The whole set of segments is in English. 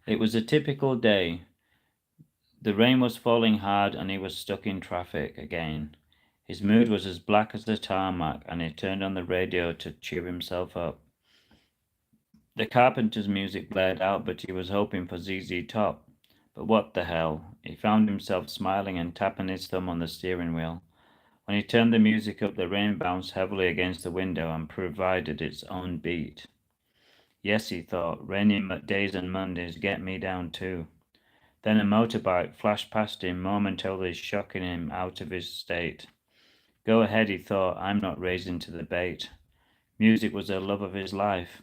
It was a typical day. The rain was falling hard and he was stuck in traffic again. His mood was as black as the tarmac and he turned on the radio to cheer himself up. The Carpenters' music blared out, but he was hoping for ZZ Top. But what the hell? He found himself smiling and tapping his thumb on the steering wheel. When he turned the music up, the rain bounced heavily against the window and provided its own beat. Yes, he thought, rainy days and Mondays get me down too. Then a motorbike flashed past him, momentarily shocking him out of his state. Go ahead, he thought, I'm not raising to the bait. Music was the love of his life.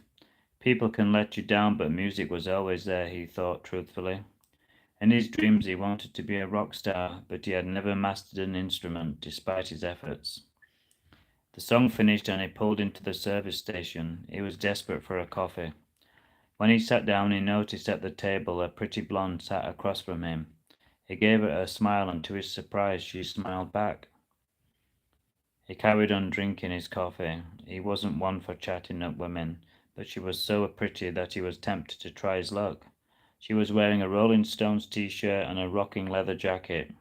People can let you down, but music was always there, he thought truthfully. In his dreams he wanted to be a rock star, but he had never mastered an instrument, despite his efforts. The song finished and he pulled into the service station. He was desperate for a coffee. When he sat down, he noticed at the table a pretty blonde sat across from him. He gave her a smile, and to his surprise, she smiled back. He carried on drinking his coffee. He wasn't one for chatting up women, but she was so pretty that he was tempted to try his luck. She was wearing a Rolling Stones t-shirt and a rocking leather jacket.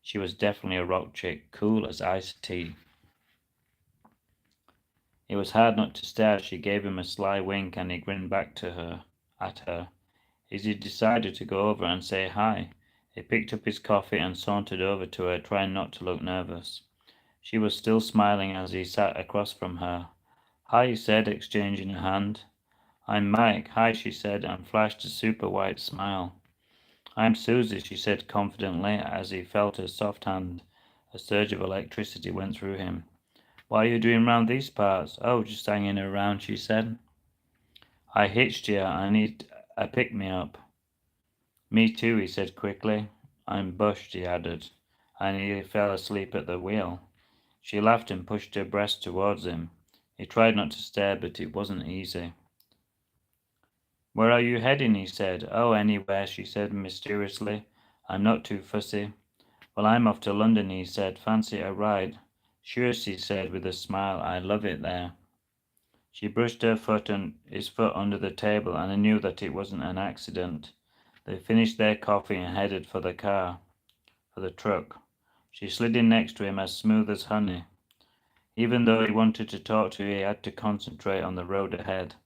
She was definitely a rock chick, cool as iced tea. It was hard not to stare. She gave him a sly wink and he grinned back at her. As he decided to go over and say hi, he picked up his coffee and sauntered over to her, trying not to look nervous. She was still smiling as he sat across from her. Hi, he said, exchanging a hand. I'm Mike. Hi, she said, and flashed a super white smile. I'm Susie, she said confidently as he felt her soft hand. A surge of electricity went through him. What are you doing round these parts? Oh, just hanging around, she said. I hitched here. I need a pick-me-up. Me too, he said quickly. I'm bushed, he added. I nearly fell asleep at the wheel. She laughed and pushed her breast towards him. He tried not to stare, but it wasn't easy. Where are you heading? He said. Oh, anywhere, she said mysteriously. I'm not too fussy. Well, I'm off to London, he said. Fancy a ride? Sure, she said with a smile. I love it there. She brushed his foot under the table, and I knew that it wasn't an accident. They finished their coffee and headed for the truck. She slid in next to him as smooth as honey. Even though he wanted to talk to her, he had to concentrate on the road ahead.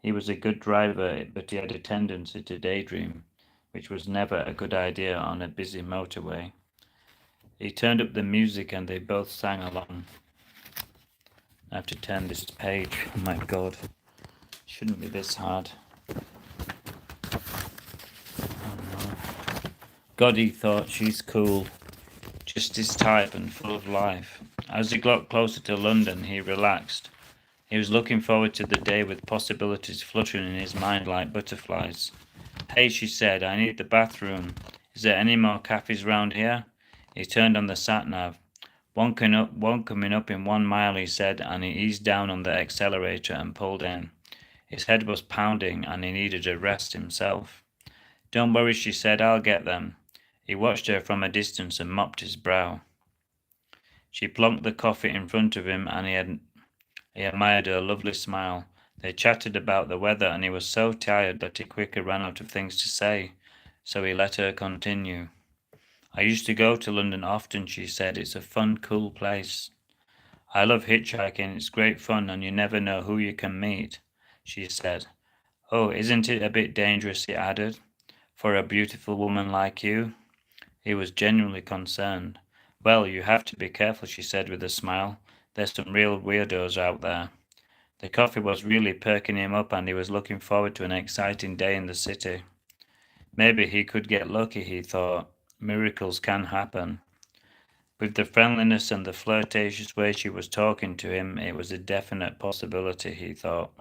He was a good driver, but he had a tendency to daydream, which was never a good idea on a busy motorway. He turned up the music and they both sang along. I have to turn this page. Oh my god. Shouldn't be this hard. Oh no. God, he thought, she's cool. Just his type and full of life. As he got closer to London, he relaxed. He was looking forward to the day with possibilities fluttering in his mind like butterflies. Hey, she said, I need the bathroom. Is there any more cafes round here? He turned on the sat-nav. One coming up in 1 mile, he said, and he eased down on the accelerator and pulled in. His head was pounding and he needed a rest himself. Don't worry, she said, I'll get them. He watched her from a distance and mopped his brow. She plonked the coffee in front of him and he admired her lovely smile. They chatted about the weather and he was so tired that he quickly ran out of things to say, so he let her continue. I used to go to London often, she said. It's a fun, cool place. I love hitchhiking. It's great fun and you never know who you can meet, she said. Oh, isn't it a bit dangerous, he added, for a beautiful woman like you? He was genuinely concerned. Well, you have to be careful, she said with a smile. There's some real weirdos out there. The coffee was really perking him up and he was looking forward to an exciting day in the city. Maybe he could get lucky, he thought. Miracles can happen. With the friendliness and the flirtatious way she was talking to him, it was a definite possibility, he thought.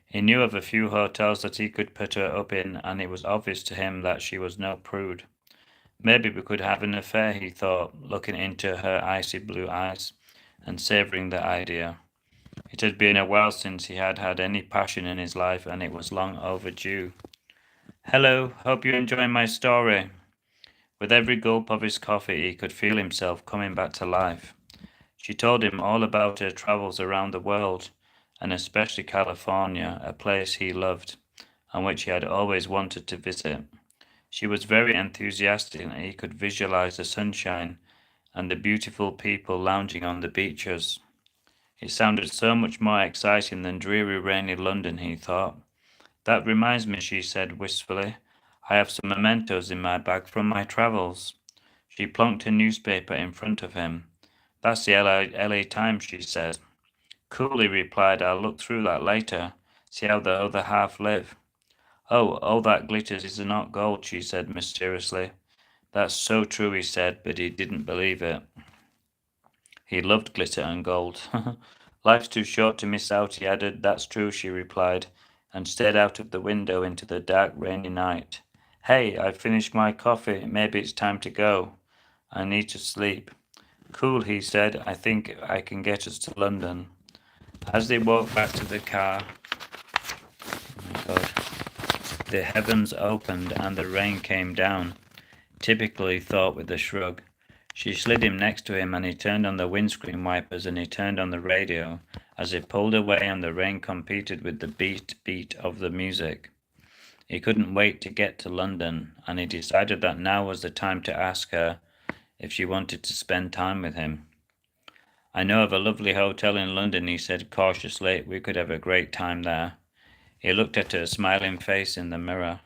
He knew of a few hotels that he could put her up in, and it was obvious to him that she was no prude. Maybe we could have an affair, he thought, looking into her icy blue eyes and savouring the idea. It had been a while since he had had any passion in his life, and it was long overdue. Hello, hope you're enjoying my story. With every gulp of his coffee, he could feel himself coming back to life. She told him all about her travels around the world, and especially California, a place he loved. and which he had always wanted to visit. She was very enthusiastic, and he could visualize the sunshine and the beautiful people lounging on the beaches. It sounded so much more exciting than dreary, rainy London, he thought. That reminds me, she said wistfully. I have some mementos in my bag from my travels. She plunked a newspaper in front of him. That's the LA Times, she said. Cool, he replied. I'll look through that later, see how the other half live. Oh, all that glitters is not gold, she said mysteriously. That's so true, he said, but he didn't believe it. He loved glitter and gold. Life's too short to miss out, he added. That's true, she replied, and stared out of the window into the dark, rainy night. Hey, I've finished my coffee. Maybe it's time to go. I need to sleep. Cool, he said. I think I can get us to London. As they walked back to the car, oh my God, the heavens opened and the rain came down. Typically, thought with a shrug. She slid him next to him and he turned on the windscreen wipers and he turned on the radio as he pulled away and the rain competed with the beat of the music. He couldn't wait to get to London and he decided that now was the time to ask her if she wanted to spend time with him. I know of a lovely hotel in London, he said cautiously. We could have a great time there. He looked at her smiling face in the mirror.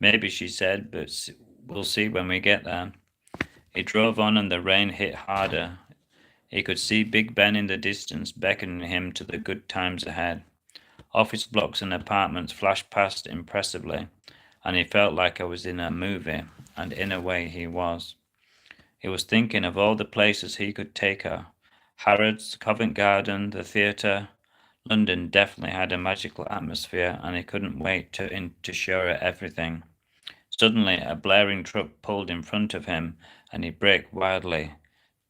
Maybe, she said, but we'll see when we get there. He drove on and the rain hit harder. He could see Big Ben in the distance, beckoning him to the good times ahead. Office blocks and apartments flashed past impressively, and he felt like I was in a movie, and in a way he was. He was thinking of all the places he could take her. Harrods, Covent Garden, the theatre. London definitely had a magical atmosphere, and he couldn't wait to show her everything. Suddenly, a blaring truck pulled in front of him, and he braked wildly.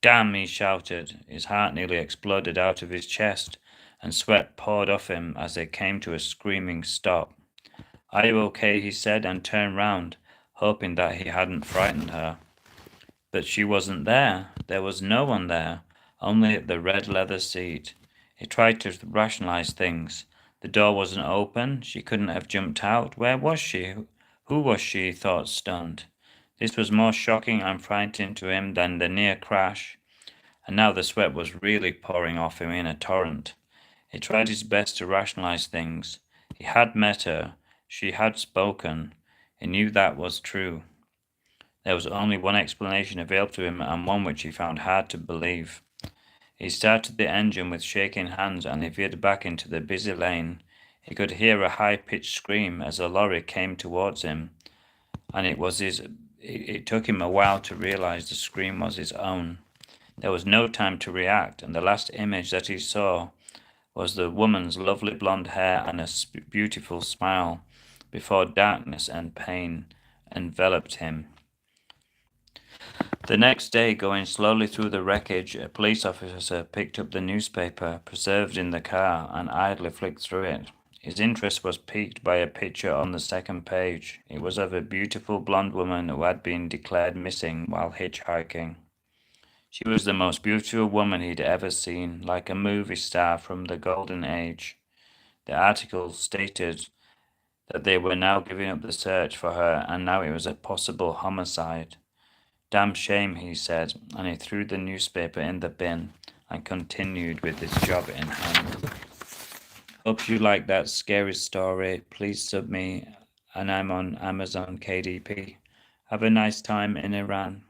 Damn, he shouted. His heart nearly exploded out of his chest, and sweat poured off him as they came to a screaming stop. Are you okay? He said, and turned round, hoping that he hadn't frightened her. But she wasn't there. There was no one there, only the red leather seat. He tried to rationalize things. The door wasn't open. She couldn't have jumped out. Where was she? Who was she? He thought, stunned. This was more shocking and frightening to him than the near crash, and now the sweat was really pouring off him in a torrent. He tried his best to rationalize things. He had met her. She had spoken. He knew that was true. There was only one explanation available to him, and one which he found hard to believe. He started the engine with shaking hands and he veered back into the busy lane. He could hear a high-pitched scream as a lorry came towards him, and it took him a while to realize the scream was his own. There was no time to react, and the last image that he saw was the woman's lovely blonde hair and a beautiful smile before darkness and pain enveloped him. The next day, going slowly through the wreckage, a police officer picked up the newspaper preserved in the car and idly flicked through it. His interest was piqued by a picture on the second page. It was of a beautiful blonde woman who had been declared missing while hitchhiking. She was the most beautiful woman he'd ever seen, like a movie star from the golden age. The article stated that they were now giving up the search for her and now it was a possible homicide. Damn shame, he said, and he threw the newspaper in the bin and continued with his job in hand. Hope you like that scary story. Please sub me, and I'm on Amazon KDP. Have a nice time in Iran.